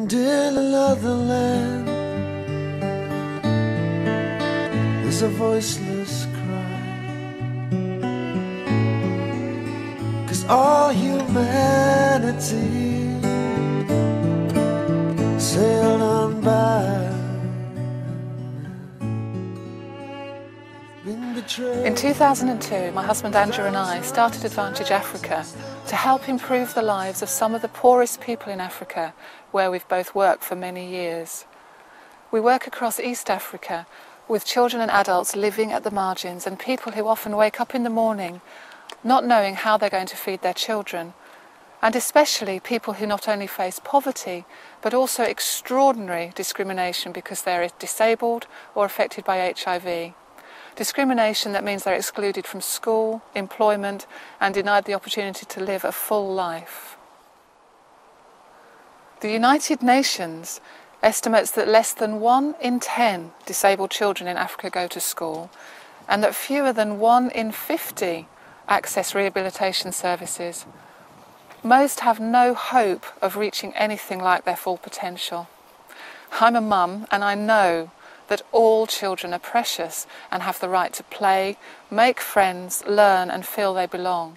And in another land, there's a voiceless cry, 'cause all humanity sailed on by. In 2002, my husband Andrew and I started Advantage Africa to help improve the lives of some of the poorest people in Africa, where we've both worked for many years. We work across East Africa with children and adults living at the margins and people who often wake up in the morning not knowing how they're going to feed their children, and especially people who not only face poverty but also extraordinary discrimination because they're disabled or affected by HIV. Discrimination that means they're excluded from school, employment, and denied the opportunity to live a full life. The United Nations estimates that less than 1 in 10 disabled children in Africa go to school, and that fewer than 1 in 50 access rehabilitation services. Most have no hope of reaching anything like their full potential. I'm a mum, and I know that all children are precious and have the right to play, make friends, learn and feel they belong.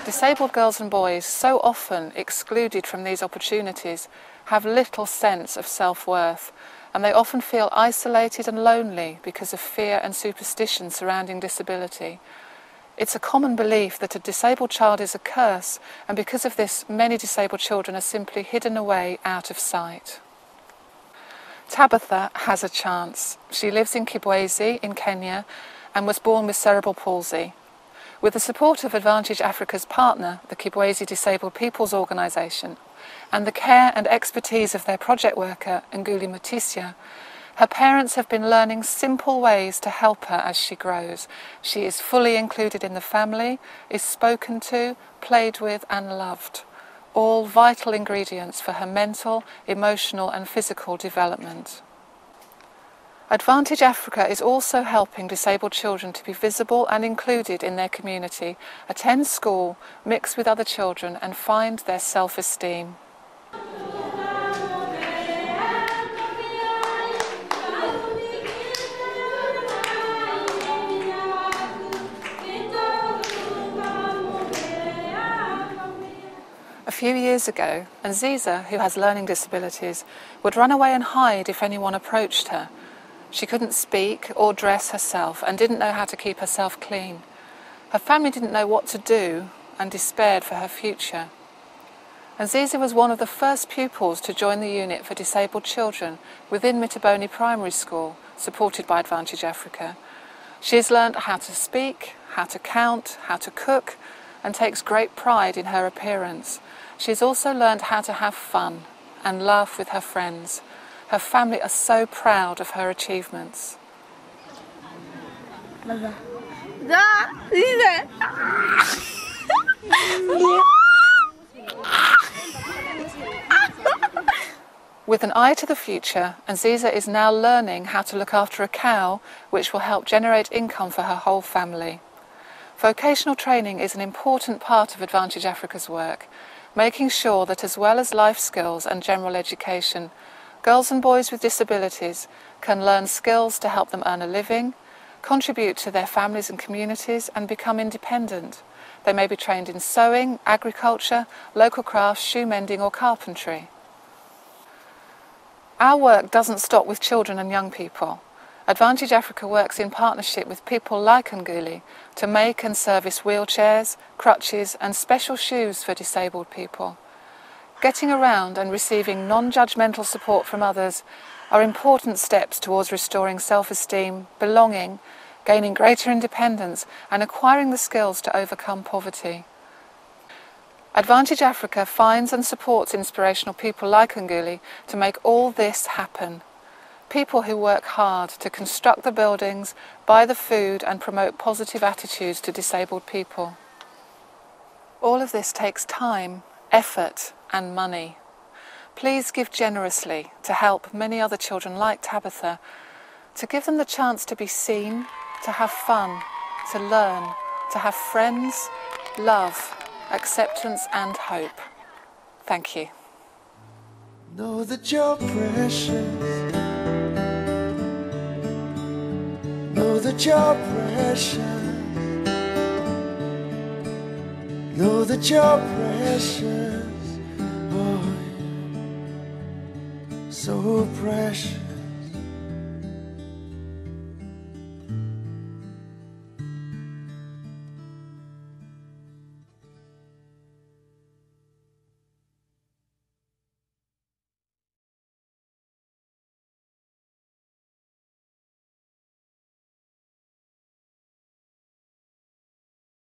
Disabled girls and boys, so often excluded from these opportunities, have little sense of self-worth, and they often feel isolated and lonely because of fear and superstition surrounding disability. It's a common belief that a disabled child is a curse, and because of this, many disabled children are simply hidden away out of sight. Tabitha has a chance. She lives in Kibwezi in Kenya and was born with cerebral palsy. With the support of Advantage Africa's partner, the Kibwezi Disabled People's Organisation, and the care and expertise of their project worker, Nguli Mutisia, her parents have been learning simple ways to help her as she grows. She is fully included in the family, is spoken to, played with and loved. All vital ingredients for her mental, emotional and physical development. Advantage Africa is also helping disabled children to be visible and included in their community, attend school, mix with other children and find their self-esteem. A few years ago, Nziza, who has learning disabilities, would run away and hide if anyone approached her. She couldn't speak or dress herself and didn't know how to keep herself clean. Her family didn't know what to do and despaired for her future. Nziza was one of the first pupils to join the unit for disabled children within Mitaboni Primary School, supported by Advantage Africa. She has learned how to speak, how to count, how to cook, and takes great pride in her appearance. She has also learned how to have fun and laugh with her friends. Her family are so proud of her achievements. With an eye to the future, Nziza is now learning how to look after a cow, which will help generate income for her whole family. Vocational training is an important part of Advantage Africa's work, making sure that as well as life skills and general education, girls and boys with disabilities can learn skills to help them earn a living, contribute to their families and communities and become independent. They may be trained in sewing, agriculture, local crafts, shoe mending or carpentry. Our work doesn't stop with children and young people. Advantage Africa works in partnership with people like Nguli to make and service wheelchairs, crutches and special shoes for disabled people. Getting around and receiving non-judgmental support from others are important steps towards restoring self-esteem, belonging, gaining greater independence and acquiring the skills to overcome poverty. Advantage Africa finds and supports inspirational people like Nguli to make all this happen. People who work hard to construct the buildings, buy the food and promote positive attitudes to disabled people. All of this takes time, effort and money. Please give generously to help many other children like Tabitha, to give them the chance to be seen, to have fun, to learn, to have friends love, acceptance and hope. Thank you. Know that you're precious. Know that you're precious. Know that you're precious. Oh, so precious.